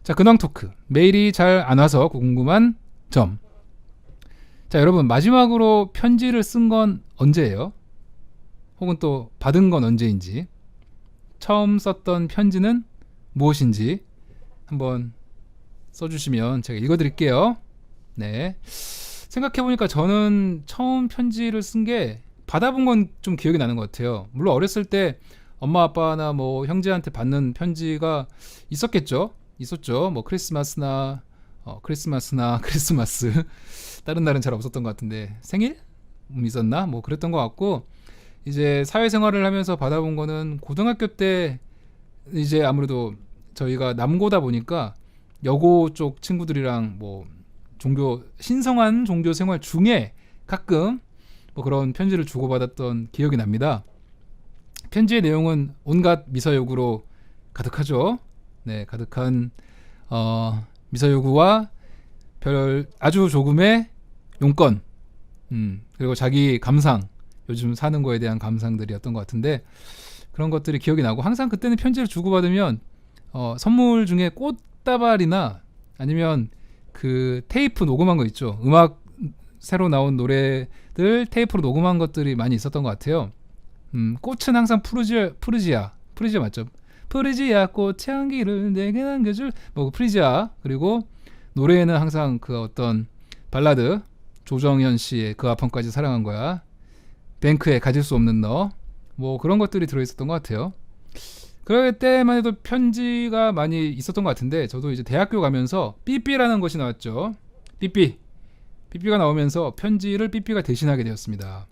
자, 근황 토크. 메일이 잘 안 와서 궁금한 점. 자, 여러분 마지막으로 편지를 쓴 건 언제예요? 혹은 또 받은 건 언제인지, 처음 썼던 편지는 무엇인지 한번 써주시면 제가 읽어드릴게요. 네. 생각해보니까 저는 처음 편지를 쓴 게 받아본 건 좀 기억이 나는 것 같아요. 물론 어렸을 때 엄마 아빠나 뭐 형제한테 받는 편지가 있었죠. 뭐 크리스마스 다른 날은 잘 없었던 것 같은데 생일 있었나 뭐 그랬던 것 같고, 이제 사회생활을 하면서 받아본 거는 고등학교 때, 이제 아무래도 저희가 남고다 보니까 여고 쪽 친구들이랑 뭐 신성한 종교 생활 중에 가끔 뭐 그런 편지를 주고받았던 기억이 납니다. 편지의 내용은 온갖 미사여구로 가득하죠. 네, 가득한 미사여구와 아주 조금의 용건, 그리고 자기 감상, 요즘 사는 거에 대한 감상들이었던 것 같은데, 그런 것들이 기억이 나고, 항상 그때는 편지를 주고받으면 선물 중에 꽃다발이나 아니면 그 테이프 녹음한 거 있죠. 음악 새로 나온 노래들 테이프로 녹음한 것들이 많이 있었던 것 같아요. 꽃은 항상 푸르지아 맞죠? 푸르지아 꽃 향기를 내게 남겨줄 뭐 프리지아. 그리고 노래에는 항상 그 어떤 발라드, 조정현 씨의 그 앞번까지 사랑한 거야, 뱅크의 가질 수 없는 너, 뭐 그런 것들이 들어있었던 것 같아요. 그럴 때만 해도 편지가 많이 있었던 것 같은데, 저도 이제 대학교 가면서 삐삐라는 것이 나왔죠. 삐삐가 나오면서 편지를 삐삐가 대신하게 되었습니다.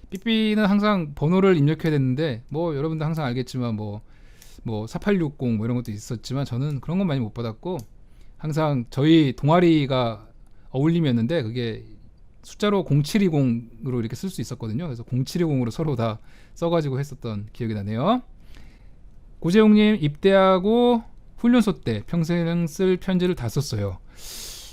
삐삐는 항상 번호를 입력해야 됐는데, 뭐 여러분도 항상 알겠지만 뭐 4860 뭐 이런 것도 있었지만, 저는 그런 건 많이 못 받았고, 항상 저희 동아리가 어울림이었는데 그게 숫자로 0720으로 이렇게 쓸 수 있었거든요. 그래서 0720으로 서로 다 써가지고 했었던 기억이 나네요. 고재용님, 입대하고 훈련소 때 평생 쓸 편지를 다 썼어요.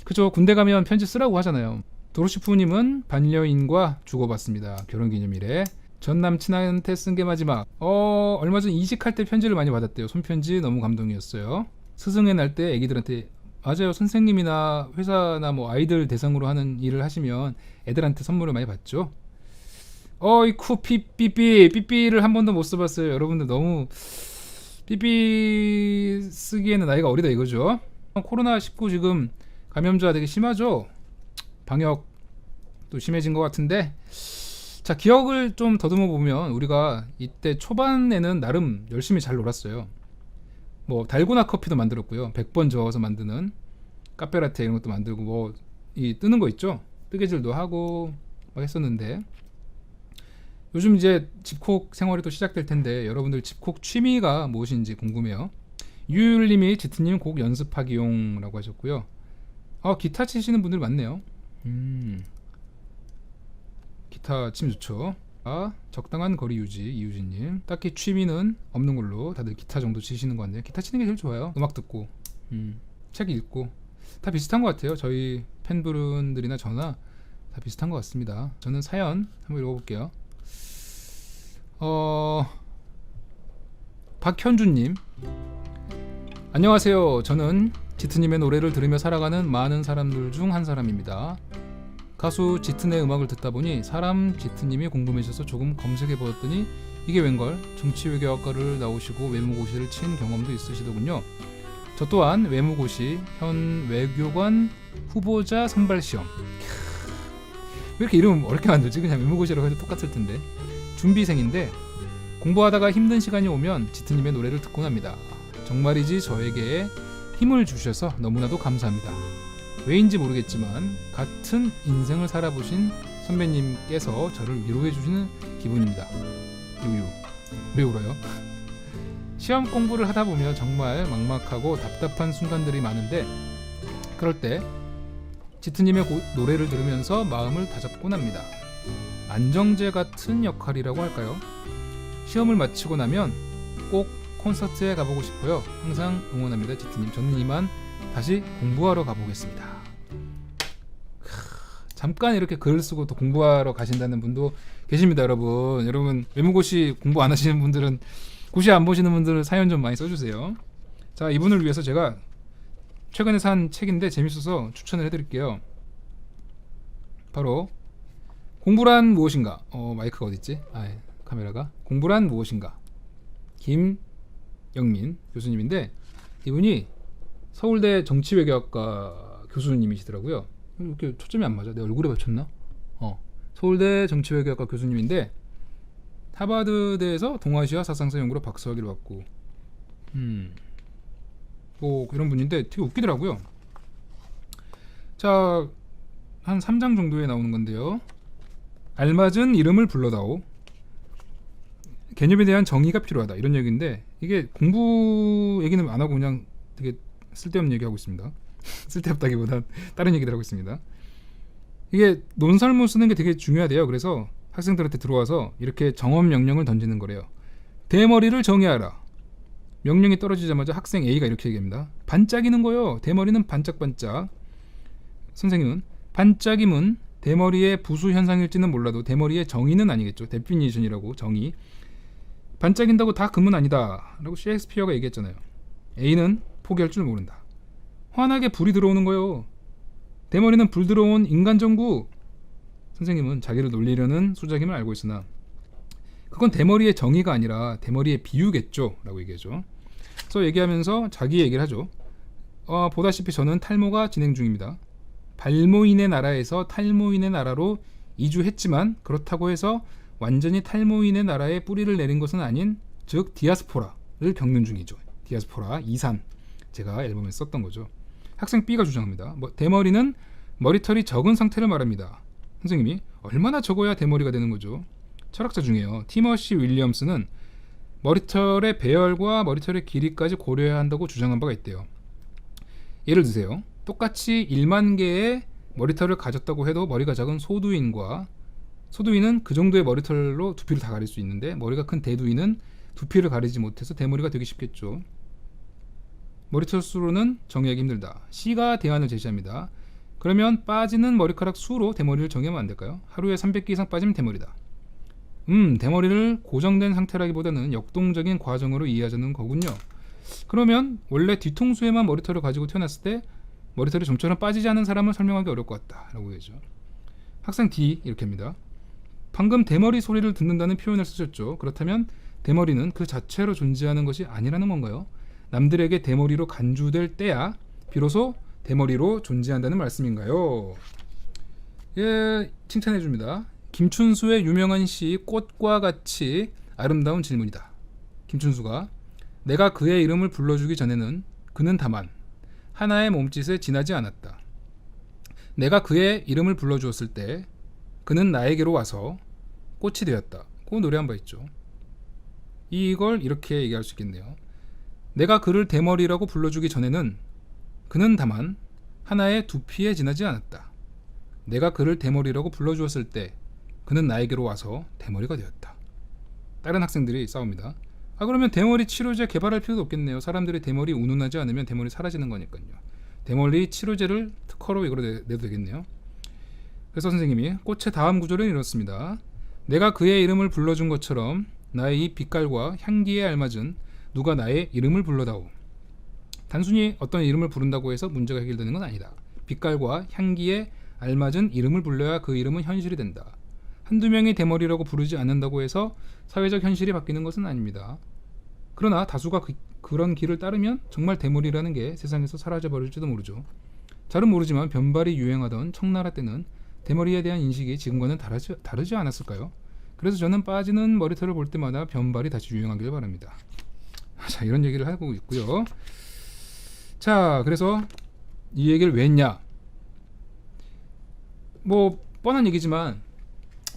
그죠? 군대 가면 편지 쓰라고 하잖아요. 도로시프님은 반려인과 주고받습니다. 결혼기념일에. 전 남친한테 쓴 게 마지막. 얼마 전 이직할 때 편지를 많이 받았대요. 손편지 너무 감동이었어요. 스승의 날 때 애기들한테, 맞아요, 선생님이나 회사나 뭐 아이들 대상으로 하는 일을 하시면 애들한테 선물을 많이 받죠. 어이쿠 삐삐를 한 번도 못 써봤어요. 여러분들 너무 삐삐 쓰기에는 나이가 어리다 이거죠. 코로나19 지금 감염자 되게 심하죠. 방역도 심해진 것 같은데, 자, 기억을 좀 더듬어 보면 우리가 이때 초반에는 나름 열심히 잘 놀았어요. 뭐 달고나 커피도 만들었고요. 100번 저어서 만드는 카페라테 이런 것도 만들고, 뭐 이 뜨는 거 있죠. 뜨개질도 하고 막 했었는데, 요즘 이제 집콕 생활이 또 시작될 텐데, 여러분들 집콕 취미가 무엇인지 궁금해요. 유율님이 지트님 곡 연습하기용라고 하셨고요. 기타 치시는 분들 많네요. 기타 침 좋죠. 적당한 거리 유지, 이유진님. 딱히 취미는 없는 걸로 다들 기타 정도 치시는 것 같네요. 기타 치는 게 제일 좋아요. 음악 듣고 책 읽고 다 비슷한 것 같아요. 저희 팬분들이나 저나 다 비슷한 것 같습니다. 저는 사연 한번 읽어볼게요. 박현주님, 안녕하세요. 저는 지트님의 노래를 들으며 살아가는 많은 사람들 중 한 사람입니다. 가수 지트의 음악을 듣다 보니 사람 지트님이 궁금해져서 조금 검색해보았더니 이게 웬걸, 정치외교학과를 나오시고 외무고시를 친 경험도 있으시더군요. 저 또한 외무고시 현 외교관 후보자 선발시험, 왜 이렇게 이름 어렵게 만들지? 그냥 외무고시라고 해도 똑같을 텐데. 준비생인데 공부하다가 힘든 시간이 오면 지트님의 노래를 듣곤 합니다. 정말이지 저에게 힘을 주셔서 너무나도 감사합니다. 왜인지 모르겠지만 같은 인생을 살아보신 선배님께서 저를 위로해주시는 기분입니다. 유유. 왜 울어요? 시험 공부를 하다 보면 정말 막막하고 답답한 순간들이 많은데, 그럴 때 지트님의 노래를 들으면서 마음을 다잡곤 합니다. 안정제 같은 역할이라고 할까요? 시험을 마치고 나면 꼭 콘서트에 가보고 싶어요. 항상 응원합니다, 지트님. 저는 이만 다시 공부하러 가보겠습니다. 잠깐 이렇게 글을 쓰고 또 공부하러 가신다는 분도 계십니다. 여러분 외무고시 공부 안 하시는 분들은, 고시 안 보시는 분들은 사연 좀 많이 써주세요. 자, 이분을 위해서 제가 최근에 산 책인데 재밌어서 추천을 해드릴게요. 바로 공부란 무엇인가. 마이크가 어딨지? 카메라가. 공부란 무엇인가. 김영민 교수님인데 이분이 서울대 정치외교학과 교수님이시더라고요. 이렇게 초점이 안 맞아. 내 얼굴에 맞췄나? 서울대 정치외교학과 교수님인데 하버드대에서 동아시아 사상사 연구로 박사학위를 받고 뭐 이런 분인데 되게 웃기더라고요. 자, 한 3장 정도에 나오는 건데요. 알맞은 이름을 불러다오. 개념에 대한 정의가 필요하다. 이런 얘기인데 이게 공부 얘기는 안 하고 그냥 되게 쓸데없는 얘기하고 있습니다. 쓸데없다기보단 다른 얘기들 하고 있습니다. 이게 논설문 쓰는 게 되게 중요하대요. 그래서 학생들한테 들어와서 이렇게 정업 명령을 던지는 거래요. 대머리를 정의하라. 명령이 떨어지자마자 학생 A가 이렇게 얘기합니다. 반짝이는 거요. 대머리는 반짝반짝. 선생님은 반짝임은 대머리의 부수 현상일지는 몰라도 대머리의 정의는 아니겠죠. 데피니션이라고 정의. 반짝인다고 다 금은 아니다 라고 셰익스피어가 얘기했잖아요. A는 포기할 줄 모른다. 환하게 불이 들어오는 거요. 대머리는 불 들어온 인간정구. 선생님은 자기를 놀리려는 수작임을 알고 있으나 그건 대머리의 정의가 아니라 대머리의 비유겠죠 라고 얘기하죠. 그래서 얘기하면서 자기 얘기를 하죠. 보다시피 저는 탈모가 진행 중입니다. 발모인의 나라에서 탈모인의 나라로 이주했지만 그렇다고 해서 완전히 탈모인의 나라에 뿌리를 내린 것은 아닌 즉 디아스포라를 겪는 중이죠. 디아스포라 이산 제가 앨범에 썼던 거죠. 학생 B가 주장합니다. 대머리는 머리털이 적은 상태를 말합니다. 선생님이 얼마나 적어야 대머리가 되는 거죠? 철학자 중에요. 티머시 윌리엄스는 머리털의 배열과 머리털의 길이까지 고려해야 한다고 주장한 바가 있대요. 예를 드세요. 똑같이 1만 개의 머리털을 가졌다고 해도 머리가 작은 소두인은 그 정도의 머리털로 두피를 다 가릴 수 있는데 머리가 큰 대두인은 두피를 가리지 못해서 대머리가 되기 쉽겠죠. 머리털 수로는 정의하기 힘들다. C가 대안을 제시합니다. 그러면 빠지는 머리카락 수로 대머리를 정의하면 안 될까요? 하루에 300개 이상 빠지면 대머리다. 대머리를 고정된 상태라기보다는 역동적인 과정으로 이해하자는 거군요. 그러면 원래 뒤통수에만 머리털을 가지고 태어났을 때 머리털이 좀처럼 빠지지 않은 사람을 설명하기 어려울 것 같다 라고 얘기하죠. 학생 D 이렇게 합니다. 방금 대머리 소리를 듣는다는 표현을 쓰셨죠. 그렇다면 대머리는 그 자체로 존재하는 것이 아니라는 건가요? 남들에게 대머리로 간주될 때야 비로소 대머리로 존재한다는 말씀인가요? 예, 칭찬해 줍니다. 김춘수의 유명한 시 꽃과 같이 아름다운 질문이다. 김춘수가 내가 그의 이름을 불러주기 전에는 그는 다만 하나의 몸짓에 지나지 않았다. 내가 그의 이름을 불러주었을 때 그는 나에게로 와서 꽃이 되었다. 그 노래한 바 있죠. 이걸 이렇게 얘기할 수 있겠네요. 내가 그를 대머리라고 불러주기 전에는 그는 다만 하나의 두피에 지나지 않았다. 내가 그를 대머리라고 불러주었을 때 그는 나에게로 와서 대머리가 되었다. 다른 학생들이 싸웁니다. 그러면 대머리 치료제 개발할 필요도 없겠네요. 사람들이 대머리 운운하지 않으면 대머리 사라지는 거니까요. 대머리 치료제를 특허로 이걸로 내도 되겠네요. 그래서 선생님이 꽃의 다음 구절은 이렇습니다. 내가 그의 이름을 불러준 것처럼 나의 이 빛깔과 향기에 알맞은 누가 나의 이름을 불러다오. 단순히 어떤 이름을 부른다고 해서 문제가 해결되는 건 아니다. 빛깔과 향기에 알맞은 이름을 불러야 그 이름은 현실이 된다. 한두 명이 대머리라고 부르지 않는다고 해서 사회적 현실이 바뀌는 것은 아닙니다. 그러나 다수가 그런 길을 따르면 정말 대머리라는 게 세상에서 사라져버릴지도 모르죠. 잘은 모르지만 변발이 유행하던 청나라 때는 대머리에 대한 인식이 지금과는 다르지 않았을까요? 그래서 저는 빠지는 머리털을 볼 때마다 변발이 다시 유행하길 바랍니다. 자, 이런 얘기를 하고 있고요. 자, 그래서 이 얘기를 왜 했냐? 뭐 뻔한 얘기지만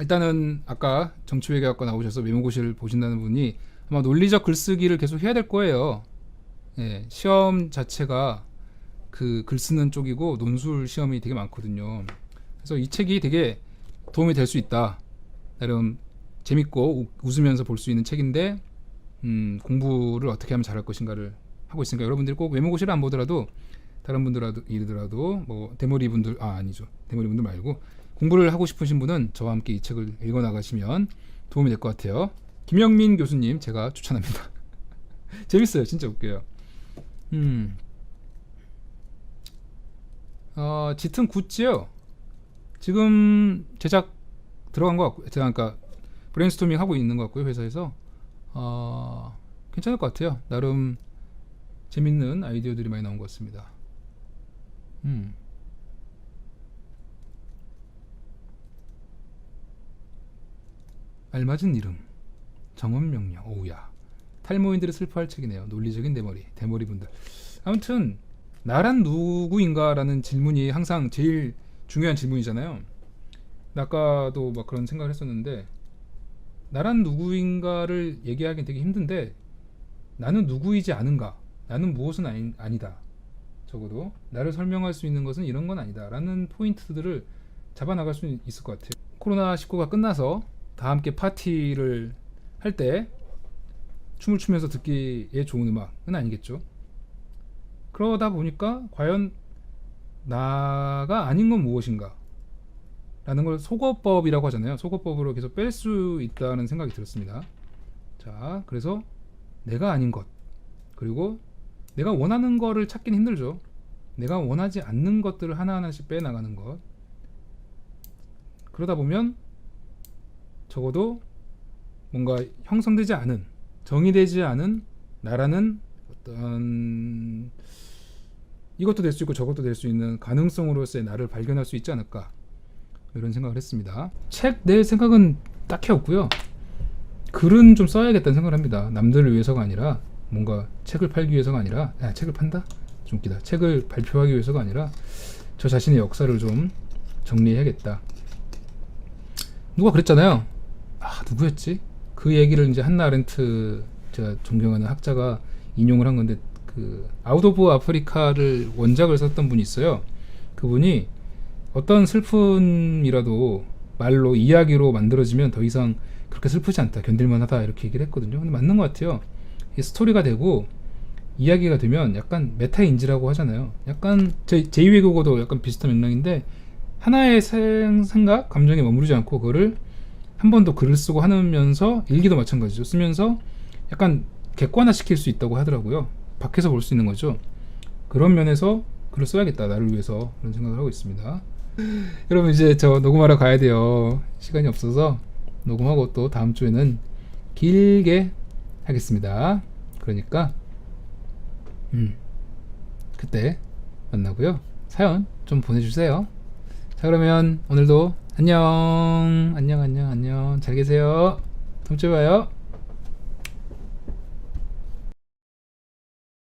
일단은 아까 정치외교학과 나오셔서 외모고시를 보신다는 분이 아마 논리적 글쓰기를 계속 해야 될 거예요. 예, 시험 자체가 그 글 쓰는 쪽이고 논술 시험이 되게 많거든요. 그래서 이 책이 되게 도움이 될 수 있다. 나름 재밌고 웃으면서 볼 수 있는 책인데 공부를 어떻게 하면 잘할 것인가를 하고 있으니까 여러분들이 꼭 외모고시를 안 보더라도 다른 분들이라도 뭐 대머리 분들 아니죠. 대머리 분들 말고 공부를 하고 싶으신 분은 저와 함께 이 책을 읽어 나가시면 도움이 될 것 같아요. 김영민 교수님 제가 추천합니다. 재밌어요. 진짜 웃겨요. 짙은 굿즈요. 지금 제작 들어간 것 같고, 제가 그러니까 브레인스토밍 하고 있는 것 같고요, 회사에서. 괜찮을 것 같아요. 나름 재밌는 아이디어들이 많이 나온 것 같습니다. 알맞은 이름, 정원 명령. 오우야. 탈모인들이 슬퍼할 책이네요. 논리적인 대머리분들. 아무튼 나란 누구인가라는 질문이 항상 제일 중요한 질문이잖아요. 아까도 막 그런 생각을 했었는데, 나란 누구인가를 얘기하기는 되게 힘든데, 나는 누구이지 않은가, 나는 무엇은 아니다, 적어도 나를 설명할 수 있는 것은 이런 건 아니다 라는 포인트들을 잡아나갈 수 있을 것 같아요. 코로나19가 끝나서 다 함께 파티를 할 때 춤을 추면서 듣기에 좋은 음악은 아니겠죠. 그러다 보니까 과연 나가 아닌 건 무엇인가 라는 걸 속어법이라고 하잖아요. 속어법으로 계속 뺄 수 있다는 생각이 들었습니다. 자, 그래서 내가 아닌 것, 그리고 내가 원하는 거를 찾기는 힘들죠. 내가 원하지 않는 것들을 하나하나씩 빼나가는 것. 그러다 보면 적어도 뭔가 형성되지 않은, 정의되지 않은 나라는 어떤, 이것도 될 수 있고 저것도 될 수 있는 가능성으로서의 나를 발견할 수 있지 않을까, 이런 생각을 했습니다. 책 낼 생각은 딱히 없고요. 글은 좀 써야겠다는 생각을 합니다. 남들을 위해서가 아니라, 뭔가 책을 팔기 위해서가 아니라, 책을 판다? 좀 웃기다. 책을 발표하기 위해서가 아니라 저 자신의 역사를 좀 정리해야겠다. 누가 그랬잖아요. 누구였지? 그 얘기를 이제 한나 아렌트, 제가 존경하는 학자가 인용을 한 건데, 그 아웃 오브 아프리카를 원작을 썼던 분이 있어요. 그분이 어떤 슬픔이라도 말로, 이야기로 만들어지면 더 이상 그렇게 슬프지 않다, 견딜만하다, 이렇게 얘기를 했거든요. 근데 맞는 것 같아요. 이 스토리가 되고 이야기가 되면 약간 메타인지라고 하잖아요. 약간 제2외 국어도 약간 비슷한 맥락인데, 하나의 생각, 감정에 머무르지 않고 그거를 한 번 더 글을 쓰고 하면서, 일기도 마찬가지죠. 쓰면서 약간 객관화 시킬 수 있다고 하더라고요. 밖에서 볼 수 있는 거죠. 그런 면에서 글을 써야겠다, 나를 위해서, 그런 생각을 하고 있습니다. 여러분, 이제 저 녹음하러 가야 돼요. 시간이 없어서. 녹음하고 또 다음 주에는 길게 하겠습니다. 그러니까 그때 만나고요. 사연 좀 보내주세요. 자, 그러면 오늘도 안녕. 잘 계세요. 다음 주에 봐요.